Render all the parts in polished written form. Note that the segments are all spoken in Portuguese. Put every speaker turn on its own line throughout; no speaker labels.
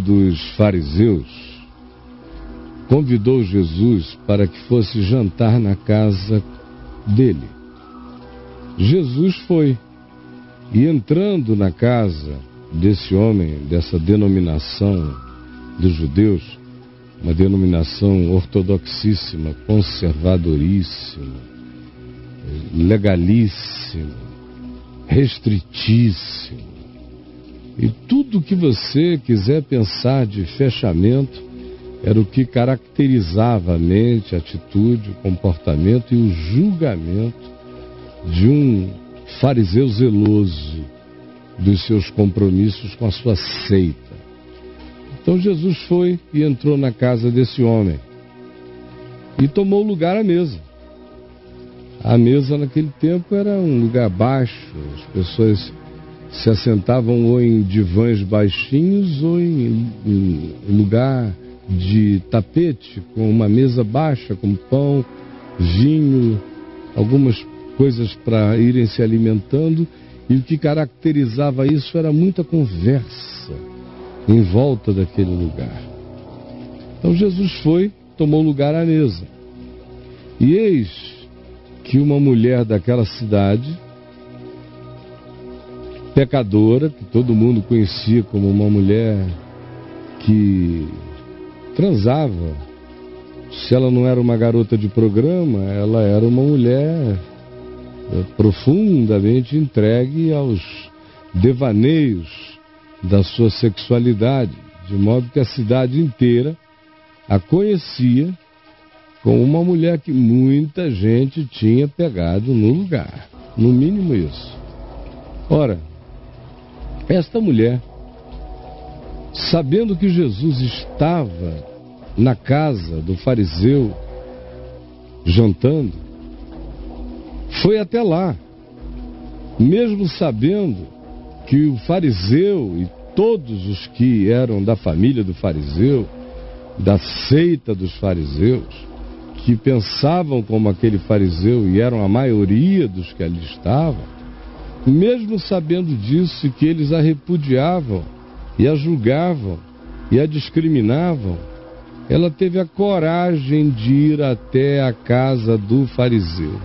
dos fariseus convidou Jesus para que fosse jantar na casa dele. Jesus foi, e entrando na casa desse homem, dessa denominação dos judeus, uma denominação ortodoxíssima, conservadoríssima, legalíssima, restritíssima, e tudo que você quiser pensar de fechamento era o que caracterizava a mente, a atitude, o comportamento e o julgamento de um fariseu zeloso dos seus compromissos com a sua seita. Então Jesus foi e entrou na casa desse homem e tomou lugar à mesa. A mesa naquele tempo era um lugar baixo, as pessoas se assentavam ou em divãs baixinhos ou em lugar de tapete, com uma mesa baixa, com pão, vinho, algumas coisas para irem se alimentando, e o que caracterizava isso era muita conversa em volta daquele lugar. Então Jesus foi, tomou lugar à mesa. E eis que uma mulher daquela cidade, pecadora, que todo mundo conhecia como uma mulher que transava, se ela não era uma garota de programa, ela era uma mulher profundamente entregue aos devaneios da sua sexualidade, de modo que a cidade inteira a conhecia como uma mulher que muita gente tinha pegado no lugar, no mínimo isso. Ora, esta mulher, sabendo que Jesus estava na casa do fariseu jantando, foi até lá, mesmo sabendo que o fariseu e todos os que eram da família do fariseu, da seita dos fariseus, que pensavam como aquele fariseu e eram a maioria dos que ali estavam, mesmo sabendo disso, que eles a repudiavam e a julgavam e a discriminavam, ela teve a coragem de ir até a casa do fariseu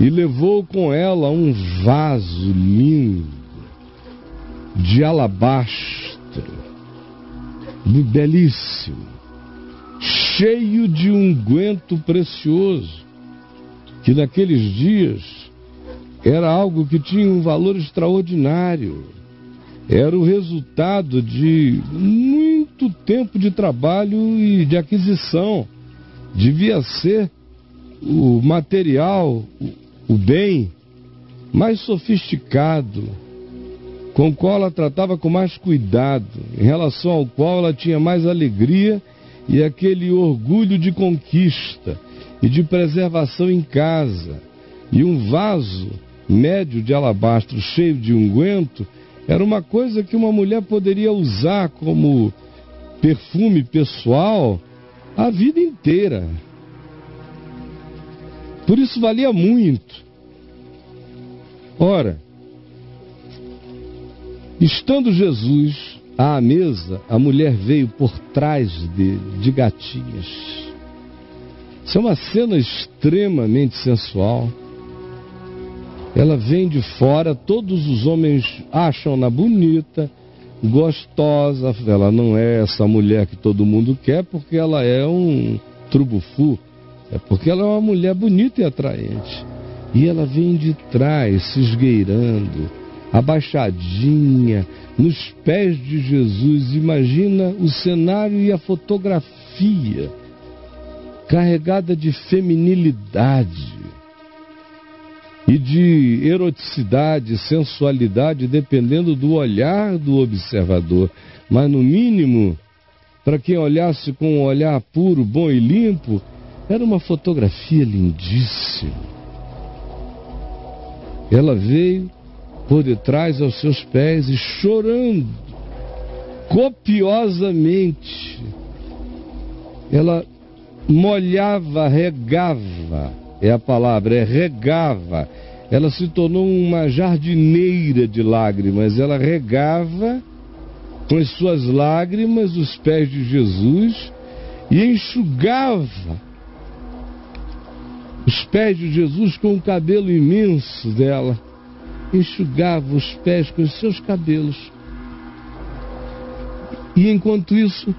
e levou com ela um vaso lindo de alabastro, belíssimo, cheio de unguento precioso, que naqueles dias era algo que tinha um valor extraordinário. Era o resultado de muito tempo de trabalho e de aquisição. Devia ser o material, o bem mais sofisticado, com o qual ela tratava com mais cuidado, em relação ao qual ela tinha mais alegria e aquele orgulho de conquista e de preservação em casa. E um vaso médio de alabastro cheio de unguento era uma coisa que uma mulher poderia usar como perfume pessoal a vida inteira. Por isso valia muito. Ora, estando Jesus à mesa, a mulher veio por trás dele, de gatinhas. Isso é uma cena extremamente sensual. Ela vem de fora, todos os homens acham-na bonita, gostosa. Ela não é essa mulher que todo mundo quer porque ela é um trubufu. É porque ela é uma mulher bonita e atraente. E ela vem de trás, se esgueirando, abaixadinha, nos pés de Jesus. Imagina o cenário e a fotografia, carregada de feminilidade e de eroticidade, sensualidade, dependendo do olhar do observador. Mas, no mínimo, para quem olhasse com um olhar puro, bom e limpo, era uma fotografia lindíssima. Ela veio por detrás aos seus pés e chorando copiosamente. Ela molhava, regava, é a palavra, regava. Ela se tornou uma jardineira de lágrimas. Ela regava com as suas lágrimas os pés de Jesus e enxugava os pés de Jesus com o cabelo imenso dela. Enxugava os pés com os seus cabelos. E enquanto isso,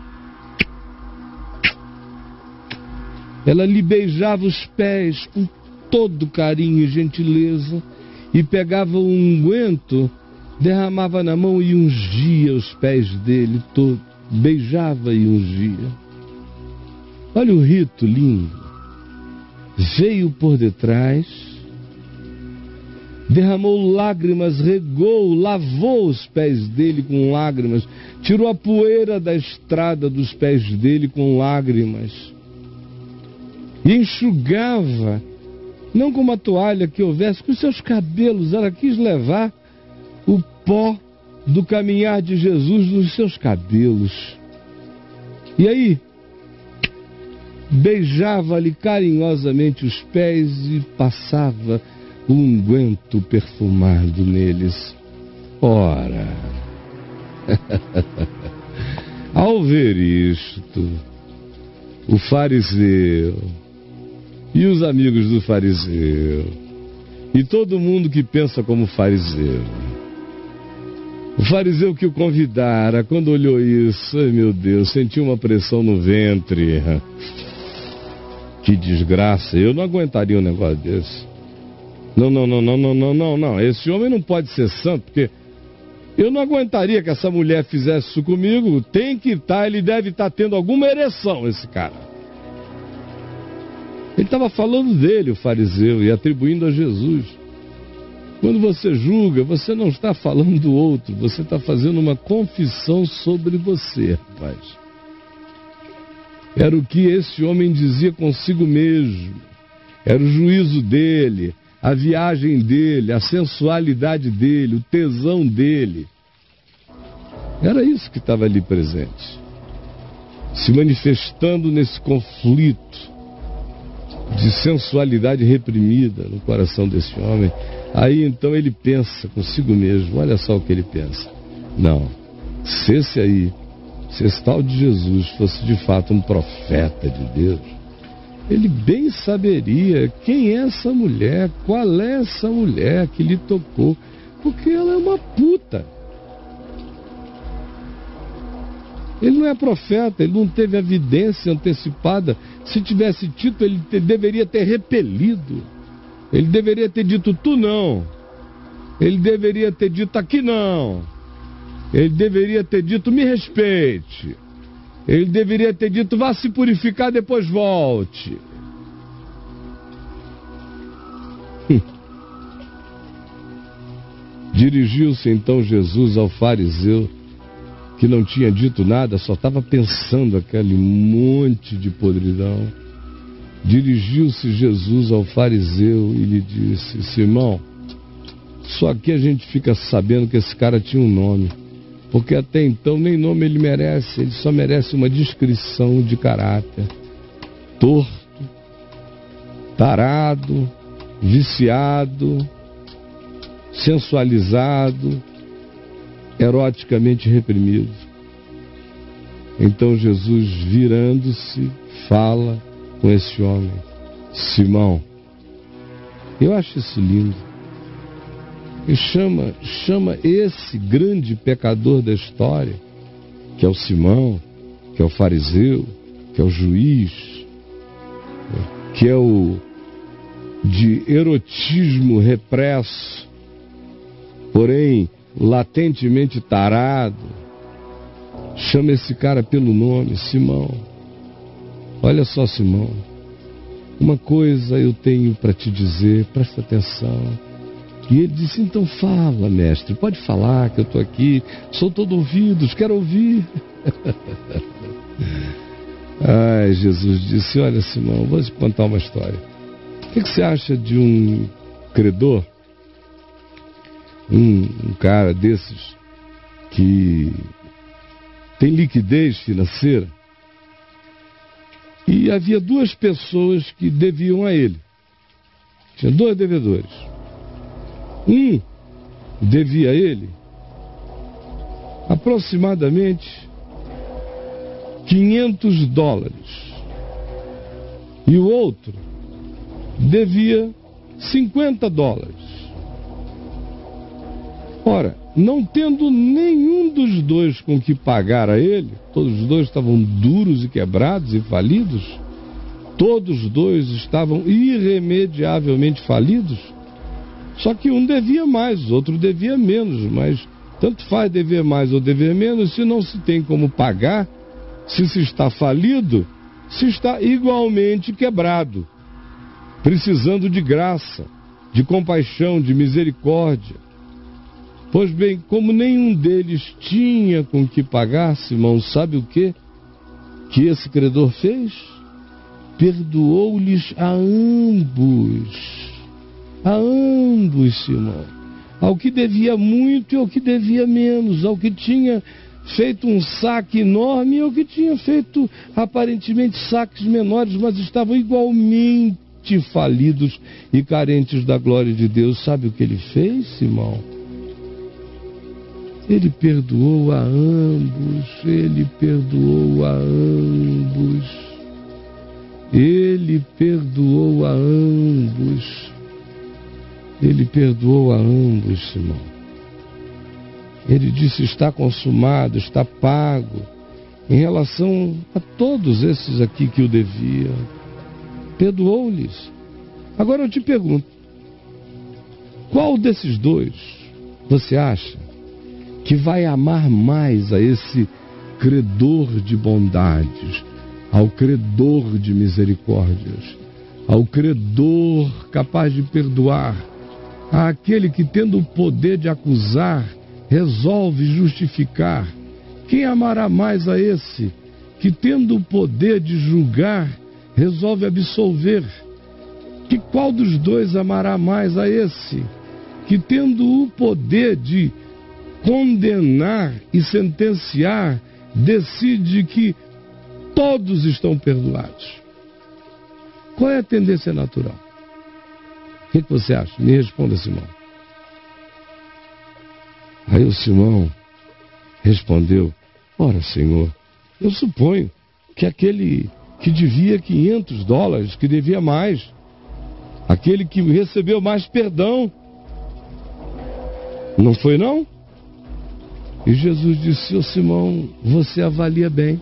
ela lhe beijava os pés com todo carinho e gentileza e pegava um unguento, derramava na mão e ungia os pés dele todo. Beijava e ungia. Olha o rito lindo. Veio por detrás, derramou lágrimas, regou, lavou os pés dele com lágrimas, tirou a poeira da estrada dos pés dele com lágrimas e enxugava, não com uma toalha que houvesse, com seus cabelos. Ela quis levar o pó do caminhar de Jesus nos seus cabelos. E aí, beijava-lhe carinhosamente os pés e passava o unguento perfumado neles. Ora, ao ver isto, o fariseu e os amigos do fariseu e todo mundo que pensa como fariseu, o fariseu que o convidara, quando olhou isso, ai meu Deus, sentiu uma pressão no ventre. Que desgraça, eu não aguentaria um negócio desse. Não. Esse homem não pode ser santo, porque eu não aguentaria que essa mulher fizesse isso comigo. Tem que estar, ele deve estar tendo alguma ereção, esse cara. Ele estava falando dele, o fariseu, e atribuindo a Jesus. Quando você julga, você não está falando do outro, você está fazendo uma confissão sobre você, rapaz. Era o que esse homem dizia consigo mesmo. Era o juízo dele, a viagem dele, a sensualidade dele, o tesão dele. Era isso que estava ali presente, se manifestando nesse conflito de sensualidade reprimida no coração desse homem. Aí então ele pensa consigo mesmo, olha só o que ele pensa. Não, se esse tal de Jesus fosse de fato um profeta de Deus, ele bem saberia quem é essa mulher, qual é essa mulher que lhe tocou, porque ela é uma puta. Ele não é profeta, ele não teve evidência antecipada. Se tivesse tido, ele deveria ter repelido. Ele deveria ter dito, tu não. Ele deveria ter dito, aqui não. Ele deveria ter dito, me respeite. Ele deveria ter dito, vá se purificar, depois volte. Dirigiu-se então Jesus ao fariseu, que não tinha dito nada, só estava pensando aquele monte de podridão. Dirigiu-se Jesus ao fariseu e lhe disse, Simão, só aqui a gente fica sabendo que esse cara tinha um nome, porque até então nem nome ele merece, ele só merece uma descrição de caráter. Torto, tarado, viciado, sensualizado, eroticamente reprimido. Então Jesus, virando-se, fala com esse homem, Simão. Eu acho isso lindo. E chama esse grande pecador da história, que é o Simão, que é o fariseu, que é o juiz, que é o de erotismo represso, porém latentemente tarado. Chama esse cara pelo nome, Simão. Olha só, Simão, uma coisa eu tenho para te dizer, presta atenção. E ele disse, então fala, mestre, pode falar que eu estou aqui, sou todo ouvidos, quero ouvir. Ai, Jesus disse, olha, Simão, vou te contar uma história. O que você acha de um credor, um cara desses que tem liquidez financeira, e havia duas pessoas que deviam a ele. Tinha dois devedores. Um devia a ele aproximadamente $500. E o outro devia $50. Ora, não tendo nenhum dos dois com que pagar a ele, todos os dois estavam duros e quebrados e falidos, todos os dois estavam irremediavelmente falidos, só que um devia mais, o outro devia menos, mas tanto faz dever mais ou dever menos, se não se tem como pagar, se está falido, se está igualmente quebrado, precisando de graça, de compaixão, de misericórdia. Pois bem, como nenhum deles tinha com que pagar, Simão, sabe o que esse credor fez? Perdoou-lhes a ambos, Simão, ao que devia muito e ao que devia menos, ao que tinha feito um saque enorme e ao que tinha feito aparentemente saques menores, mas estavam igualmente falidos e carentes da glória de Deus. Sabe o que ele fez, Simão? Ele perdoou a ambos, ele perdoou a ambos, ele perdoou a ambos, ele perdoou a ambos, Simão. Ele disse: está consumado, está pago, em relação a todos esses aqui que o deviam. Perdoou-lhes. Agora eu te pergunto, qual desses dois você acha que vai amar mais a esse credor de bondades, ao credor de misericórdias, ao credor capaz de perdoar, àquele que, tendo o poder de acusar, resolve justificar? Quem amará mais a esse que, tendo o poder de julgar, resolve absolver? Que qual dos dois amará mais a esse que, tendo o poder de condenar e sentenciar, decide que todos estão perdoados? Qual é a tendência natural? O que você acha? Me responda, Simão. Aí o Simão respondeu: ora, Senhor, eu suponho que aquele que devia $500, que devia mais, aquele que recebeu mais perdão, não foi não? E Jesus disse: ô Simão, você avalia bem.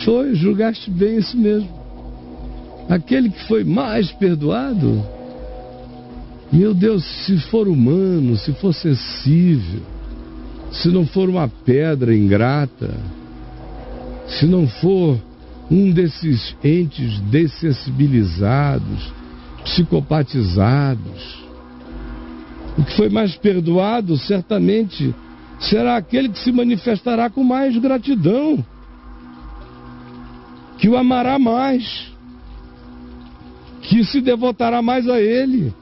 Foi, julgaste bem, isso mesmo. Aquele que foi mais perdoado, meu Deus, se for humano, se for sensível, se não for uma pedra ingrata, se não for um desses entes dessensibilizados, psicopatizados, o que foi mais perdoado certamente será aquele que se manifestará com mais gratidão, que o amará mais, que se devotará mais a ele,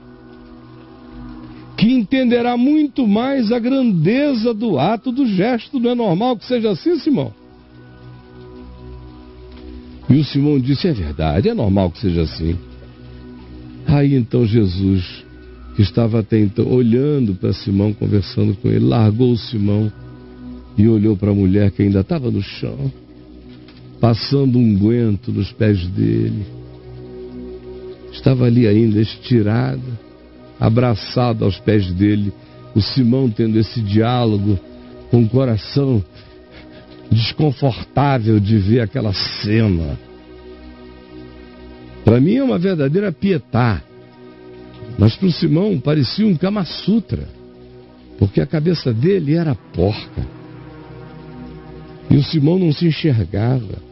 que entenderá muito mais a grandeza do ato, do gesto. Não é normal que seja assim, Simão? E o Simão disse: é verdade, é normal que seja assim. Aí então Jesus, que estava até então olhando para Simão, conversando com ele, largou o Simão e olhou para a mulher que ainda estava no chão, passando um unguento nos pés dele. Estava ali ainda estirada, abraçado aos pés dele. O Simão tendo esse diálogo, com o coração desconfortável de ver aquela cena. Para mim é uma verdadeira pietá, mas para o Simão parecia um Kama Sutra, porque a cabeça dele era porca e o Simão não se enxergava.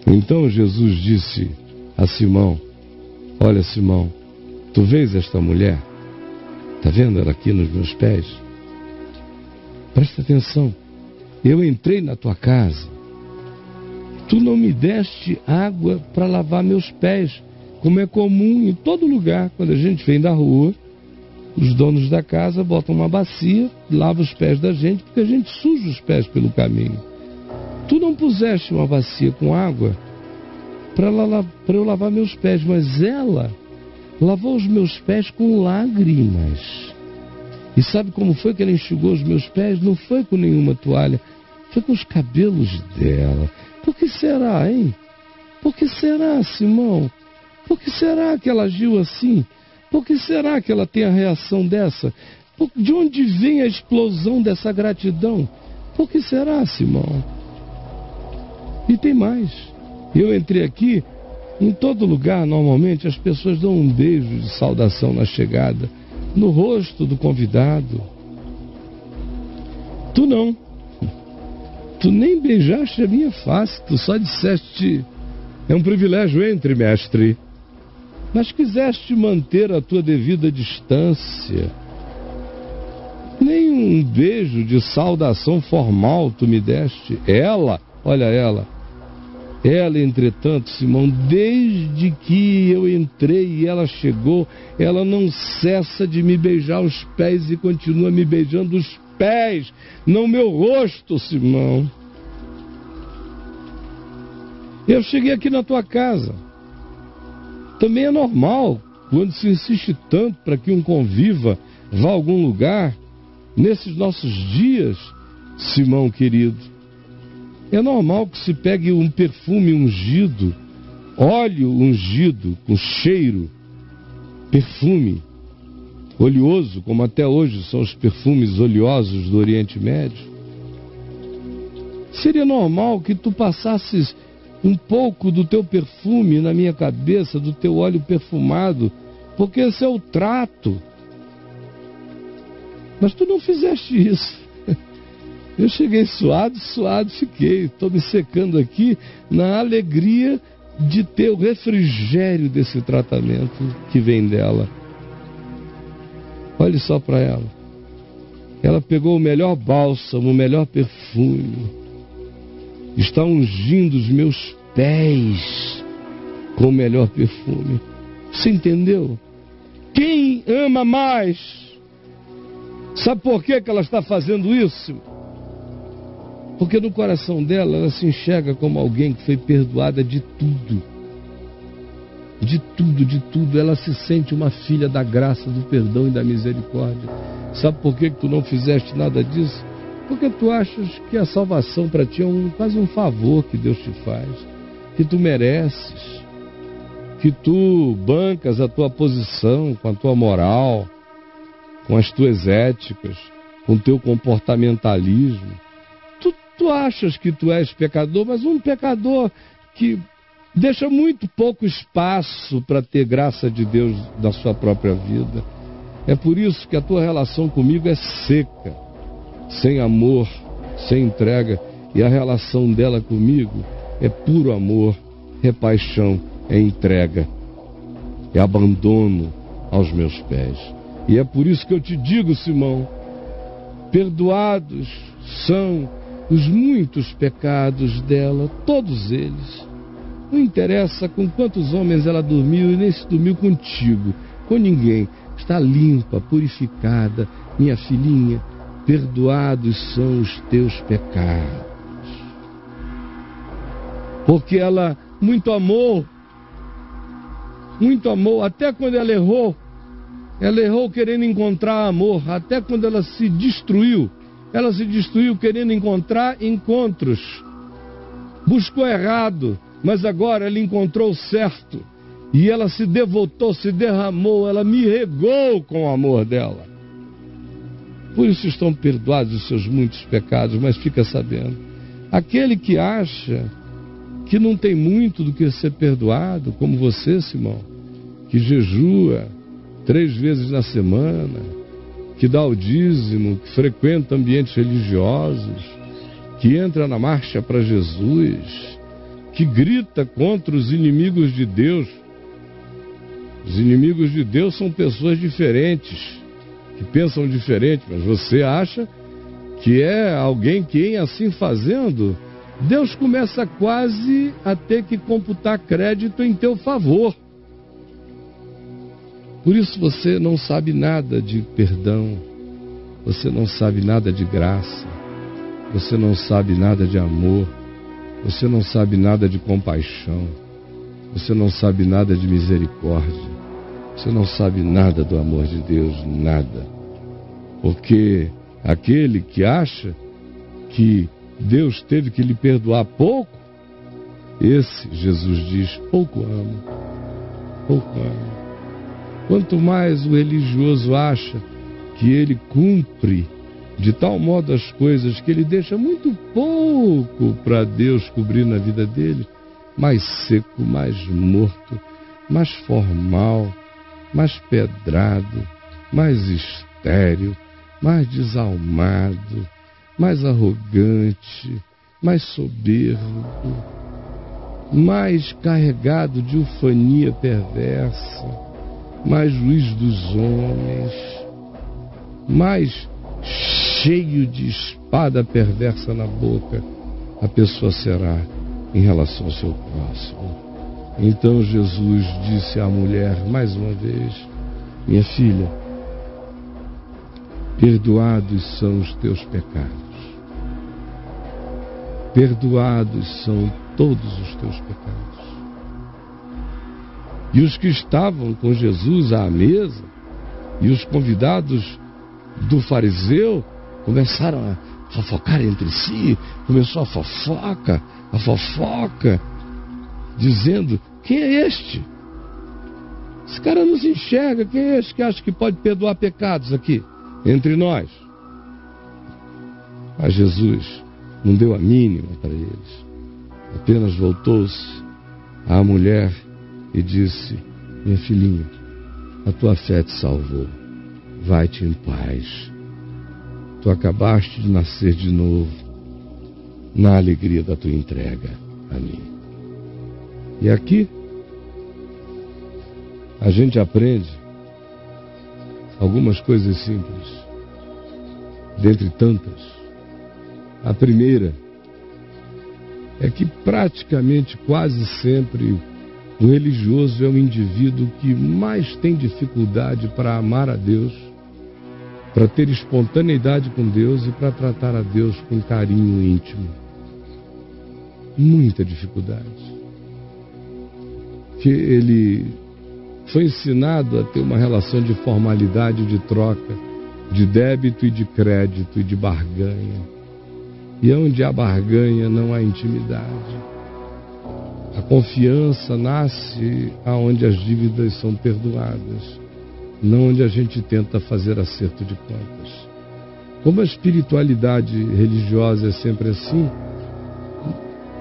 Então Jesus disse a Simão: olha, Simão, tu vês esta mulher? Está vendo ela aqui nos meus pés? Presta atenção. Eu entrei na tua casa, tu não me deste água para lavar meus pés, como é comum em todo lugar. Quando a gente vem da rua, os donos da casa botam uma bacia, lavam os pés da gente, porque a gente suja os pés pelo caminho. Tu não puseste uma bacia com água para eu lavar meus pés, mas ela lavou os meus pés com lágrimas. E sabe como foi que ela enxugou os meus pés? Não foi com nenhuma toalha, foi com os cabelos dela. Por que será, hein? Por que será, Simão? Por que será que ela agiu assim? Por que será que ela tem a reação dessa? De onde vem a explosão dessa gratidão? Por que será, Simão? E tem mais. Eu entrei aqui, em todo lugar, normalmente, as pessoas dão um beijo de saudação na chegada, no rosto do convidado. Tu não. Tu nem beijaste a minha face, tu só disseste: é um privilégio, entre, mestre. Mas quiseste manter a tua devida distância. Nem um beijo de saudação formal tu me deste. Ela, olha ela, entretanto, Simão, desde que eu entrei e ela chegou, ela não cessa de me beijar os pés e continua me beijando os pés, não meu rosto, Simão. Eu cheguei aqui na tua casa. Também é normal, quando se insiste tanto para que um conviva vá a algum lugar, nesses nossos dias, Simão querido, é normal que se pegue um perfume ungido, óleo ungido, com cheiro, perfume oleoso, como até hoje são os perfumes oleosos do Oriente Médio. Seria normal que tu passasses um pouco do teu perfume na minha cabeça, do teu óleo perfumado, porque esse é o trato. Mas tu não fizeste isso. Eu cheguei suado fiquei. Estou me secando aqui na alegria de ter o refrigério desse tratamento que vem dela. Olhe só para ela. Ela pegou o melhor bálsamo, o melhor perfume. Está ungindo os meus pés com o melhor perfume. Você entendeu? Quem ama mais? Sabe por que ela está fazendo isso? Porque no coração dela, ela se enxerga como alguém que foi perdoada de tudo. De tudo, de tudo. Ela se sente uma filha da graça, do perdão e da misericórdia. Sabe por que tu não fizeste nada disso? Porque tu achas que a salvação para ti é quase um favor que Deus te faz, que tu mereces, que tu bancas a tua posição com a tua moral, com as tuas éticas, com o teu comportamentalismo. Tu achas que tu és pecador, mas um pecador que deixa muito pouco espaço para ter graça de Deus na sua própria vida. É por isso que a tua relação comigo é seca, sem amor, sem entrega, e a relação dela comigo é puro amor, é paixão, é entrega, é abandono aos meus pés. E é por isso que eu te digo, Simão, perdoados são os muitos pecados dela, todos eles. Não interessa com quantos homens ela dormiu, e nem se dormiu contigo, com ninguém. Está limpa, purificada, minha filhinha. Perdoados são os teus pecados. Porque ela muito amou, até quando ela errou querendo encontrar amor, até quando ela se destruiu querendo encontrar encontros. Buscou errado, mas agora ela encontrou o certo, e ela se devotou, se derramou, ela me regou com o amor dela. Por isso estão perdoados os seus muitos pecados. Mas fica sabendo, aquele que acha que não tem muito do que ser perdoado, como você, Simão, que jejua 3 vezes na semana, que dá o dízimo, que frequenta ambientes religiosos, que entra na marcha para Jesus, que grita contra os inimigos de Deus. Os inimigos de Deus são pessoas diferentes, que pensam diferente, mas você acha que é alguém que, em assim fazendo, Deus começa quase a ter que computar crédito em teu favor. Por isso você não sabe nada de perdão, você não sabe nada de graça, você não sabe nada de amor, você não sabe nada de compaixão, você não sabe nada de misericórdia. Você não sabe nada do amor de Deus, nada. Porque aquele que acha que Deus teve que lhe perdoar pouco, esse, Jesus diz, pouco ama. Pouco ama. Quanto mais o religioso acha que ele cumpre de tal modo as coisas que ele deixa muito pouco para Deus cobrir na vida dele, mais seco, mais morto, mais formal, mais pedrado, mais estéril, mais desalmado, mais arrogante, mais soberbo, mais carregado de ufania perversa, mais juiz dos homens, mais cheio de espada perversa na boca, a pessoa será em relação ao seu próximo. Então Jesus disse à mulher mais uma vez: minha filha, perdoados são os teus pecados. Perdoados são todos os teus pecados. E os que estavam com Jesus à mesa, e os convidados do fariseu, começaram a fofocar entre si. Começou a fofoca, dizendo: quem é este? Esse cara não se enxerga. Quem é este que acha que pode perdoar pecados aqui entre nós? Mas Jesus não deu a mínima para eles. Apenas voltou-se à mulher e disse: minha filhinha, a tua fé te salvou. Vai-te em paz. Tu acabaste de nascer de novo na alegria da tua entrega a mim. E aqui a gente aprende algumas coisas simples, dentre tantas. A primeira é que praticamente quase sempre o religioso é o indivíduo que mais tem dificuldade para amar a Deus, para ter espontaneidade com Deus e para tratar a Deus com carinho íntimo. Muita dificuldade. Que ele foi ensinado a ter uma relação de formalidade, de troca, de débito e de crédito e de barganha. E onde há barganha não há intimidade. A confiança nasce aonde as dívidas são perdoadas, não onde a gente tenta fazer acerto de contas. Como a espiritualidade religiosa é sempre assim,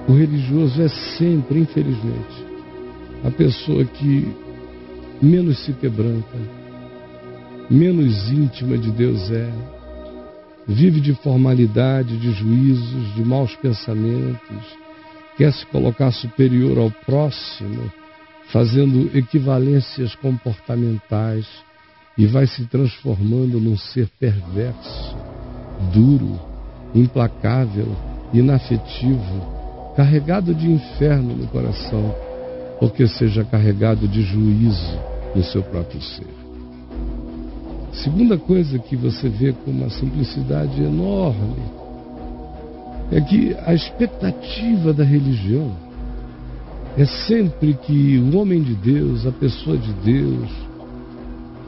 o religioso é sempre, infelizmente, a pessoa que menos se quebranta, menos íntima de Deus é, vive de formalidade, de juízos, de maus pensamentos, quer se colocar superior ao próximo, fazendo equivalências comportamentais, e vai se transformando num ser perverso, duro, implacável, inafetivo, carregado de inferno no coração, porque seja carregado de juízo no seu próprio ser. Segunda coisa que você vê com uma simplicidade enorme é que a expectativa da religião é sempre que o homem de Deus, a pessoa de Deus,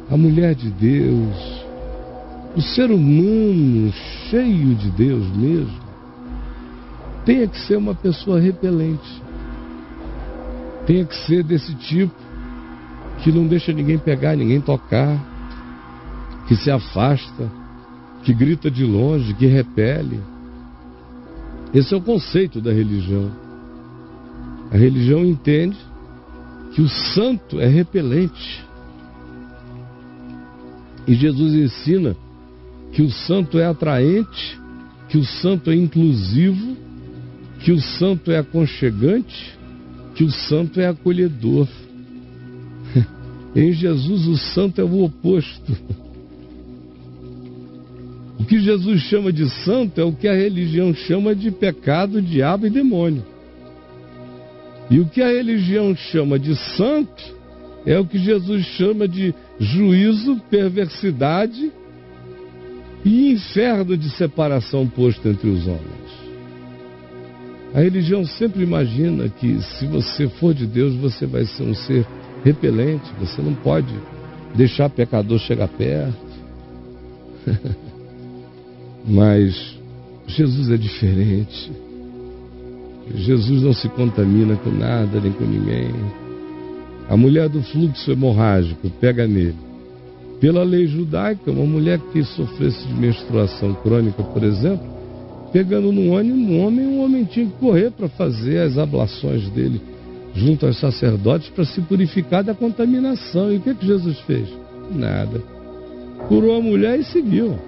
a mulher de Deus, o ser humano cheio de Deus mesmo, tenha que ser uma pessoa repelente, tenha que ser desse tipo que não deixa ninguém pegar, ninguém tocar, que se afasta, que grita de longe, que repele. Esse é o conceito da religião. A religião entende que o santo é repelente. E Jesus ensina que o santo é atraente, que o santo é inclusivo, que o santo é aconchegante, que o santo é acolhedor. Em Jesus o santo é o oposto. O que Jesus chama de santo é o que a religião chama de pecado, diabo e demônio. E o que a religião chama de santo é o que Jesus chama de juízo, perversidade e inferno de separação posto entre os homens. A religião sempre imagina que se você for de Deus, você vai ser um ser repelente, você não pode deixar pecador chegar perto. Mas Jesus é diferente. Jesus não se contamina com nada, nem com ninguém. A mulher do fluxo hemorrágico pega nele. Pela lei judaica, uma mulher que sofresse de menstruação crônica, por exemplo, pegando num homem tinha que correr para fazer as ablações dele junto aos sacerdotes para se purificar da contaminação. E o que Jesus fez? Nada. Curou a mulher e seguiu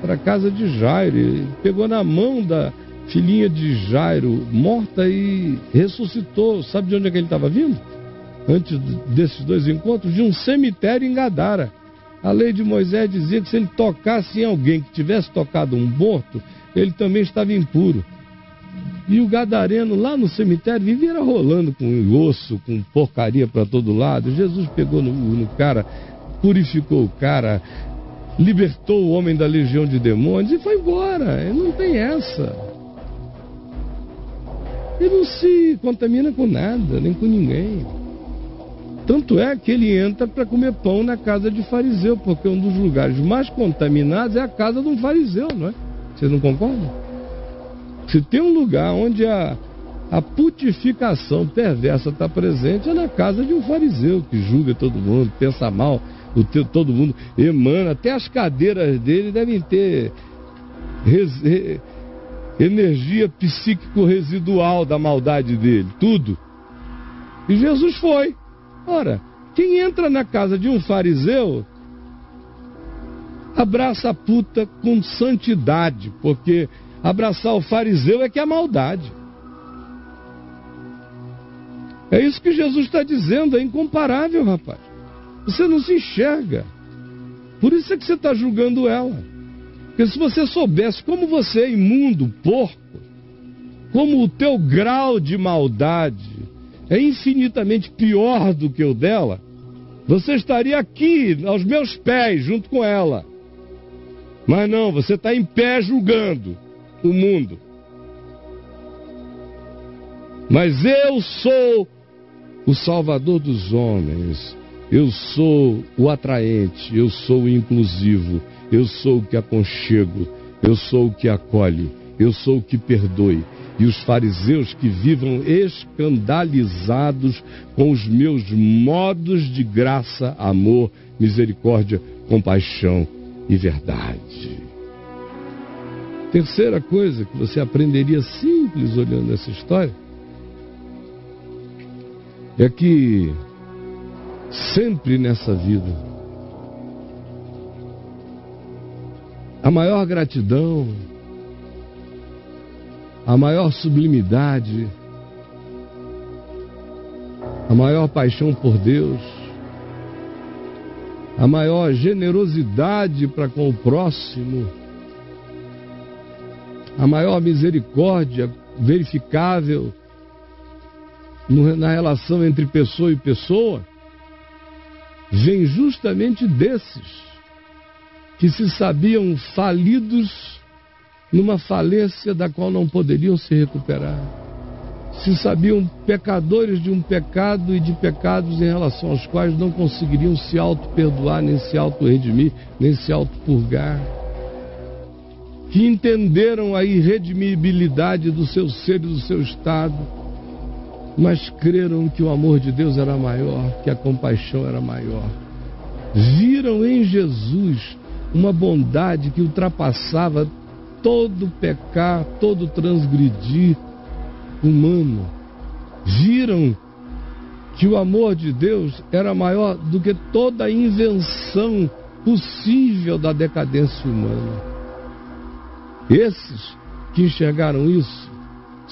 para a casa de Jairo. Ele pegou na mão da filhinha de Jairo, morta, e ressuscitou. Sabe de onde é que ele estava vindo? Antes desses dois encontros, de um cemitério em Gadara. A lei de Moisés dizia que se ele tocasse em alguém que tivesse tocado um morto, ele também estava impuro. E o gadareno lá no cemitério vivia rolando com osso, com porcaria para todo lado. Jesus pegou no cara, purificou o cara, libertou o homem da legião de demônios e foi embora. Ele não tem essa. Ele não se contamina com nada, nem com ninguém. Tanto é que ele entra para comer pão na casa de fariseu, porque um dos lugares mais contaminados é a casa de um fariseu, não é? Vocês não concordam? Se tem um lugar onde a putificação perversa está presente, é na casa de um fariseu que julga todo mundo, pensa mal, todo mundo emana, até as cadeiras dele devem ter energia psíquico-residual da maldade dele, tudo. E Jesus foi. Ora, quem entra na casa de um fariseu abraça a puta com santidade, porque abraçar o fariseu é que é maldade. É isso que Jesus está dizendo, é incomparável, rapaz. Você não se enxerga. Por isso é que você está julgando ela. Porque se você soubesse como você é imundo, porco, como o teu grau de maldade é infinitamente pior do que o dela, você estaria aqui, aos meus pés, junto com ela. Mas não, você está em pé julgando o mundo. Mas eu sou o Salvador dos homens. Eu sou o atraente, eu sou o inclusivo, eu sou o que aconchego, eu sou o que acolhe, eu sou o que perdoe. E os fariseus que vivam escandalizados com os meus modos de graça, amor, misericórdia, compaixão e verdade. Terceira coisa que você aprenderia simples olhando essa história é que sempre nessa vida a maior gratidão, a maior sublimidade, a maior paixão por Deus, a maior generosidade para com o próximo, a maior misericórdia verificável na relação entre pessoa e pessoa, vem justamente desses que se sabiam falidos numa falência da qual não poderiam se recuperar. Se sabiam pecadores de um pecado e de pecados em relação aos quais não conseguiriam se auto-perdoar, nem se auto-redimir, nem se auto-purgar. Que entenderam a irredimibilidade do seu ser e do seu estado, mas creram que o amor de Deus era maior, que a compaixão era maior. Viram em Jesus uma bondade que ultrapassava todo pecar, todo transgredir humano. Viram que o amor de Deus era maior do que toda a invenção possível da decadência humana. Esses que enxergaram isso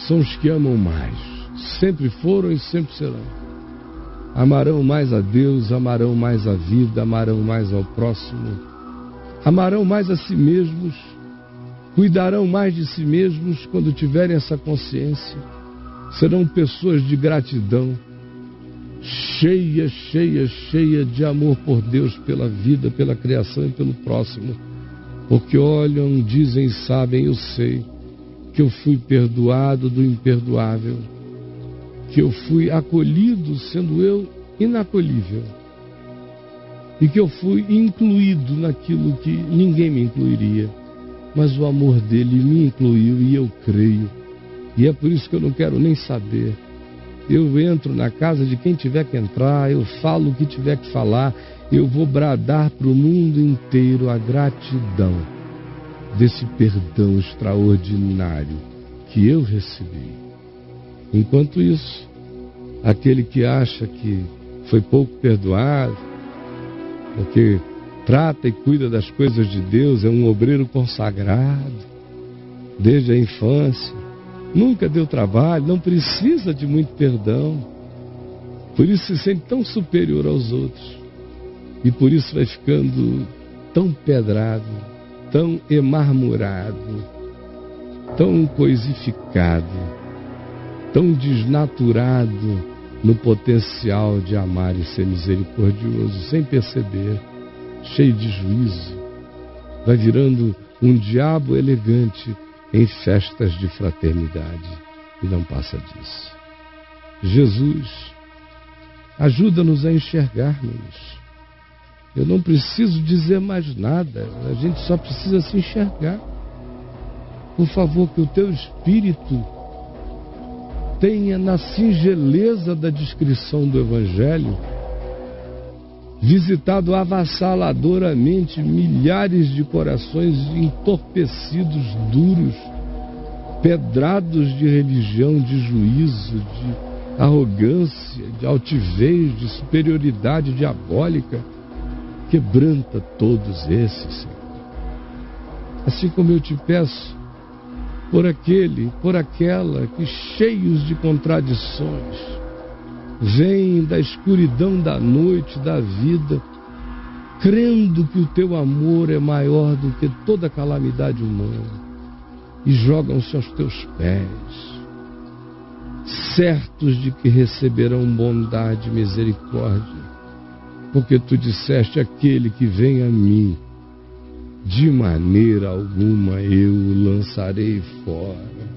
são os que amam mais. Sempre foram e sempre serão. Amarão mais a Deus, amarão mais a vida, amarão mais ao próximo, amarão mais a si mesmos, cuidarão mais de si mesmos quando tiverem essa consciência. Serão pessoas de gratidão, cheias de amor por Deus, pela vida, pela criação e pelo próximo. Porque olham, dizem e sabem, eu sei que eu fui perdoado do imperdoável, que eu fui acolhido sendo eu inacolhível. e que eu fui incluído naquilo que ninguém me incluiria. Mas o amor dele me incluiu e eu creio. E é por isso que eu não quero nem saber. Eu entro na casa de quem tiver que entrar, eu falo o que tiver que falar, eu vou bradar para o mundo inteiro a gratidão desse perdão extraordinário que eu recebi. Enquanto isso, aquele que acha que foi pouco perdoado, porque trata e cuida das coisas de Deus, é um obreiro consagrado desde a infância, nunca deu trabalho, não precisa de muito perdão, por isso se sente tão superior aos outros e por isso vai ficando tão pedrado, tão emarmurado, tão coisificado, tão desnaturado no potencial de amar e ser misericordioso, sem perceber, cheio de juízo, vai virando um diabo elegante em festas de fraternidade, e não passa disso. Jesus, ajuda-nos a enxergarmos. Eu não preciso dizer mais nada, a gente só precisa se enxergar. Por favor, que o teu Espírito tenha, na singeleza da descrição do Evangelho, visitado avassaladoramente milhares de corações entorpecidos, duros, pedrados de religião, de juízo, de arrogância, de altivez, de superioridade diabólica. Quebranta todos esses, Senhor. Assim como eu te peço por aquele, por aquela que, cheios de contradições, vêm da escuridão da noite, da vida, crendo que o teu amor é maior do que toda calamidade humana, e jogam-se aos teus pés, certos de que receberão bondade e misericórdia, porque tu disseste: aquele que vem a mim, de maneira alguma eu o lançarei fora.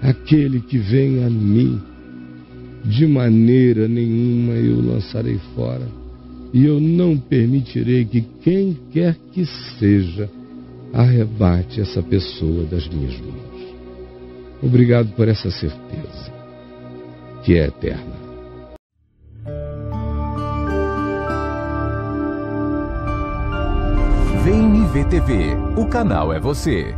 Aquele que vem a mim, de maneira nenhuma eu o lançarei fora. E eu não permitirei que quem quer que seja arrebate essa pessoa das minhas mãos. Obrigado por essa certeza, que é eterna.
VNV TV, o canal é você.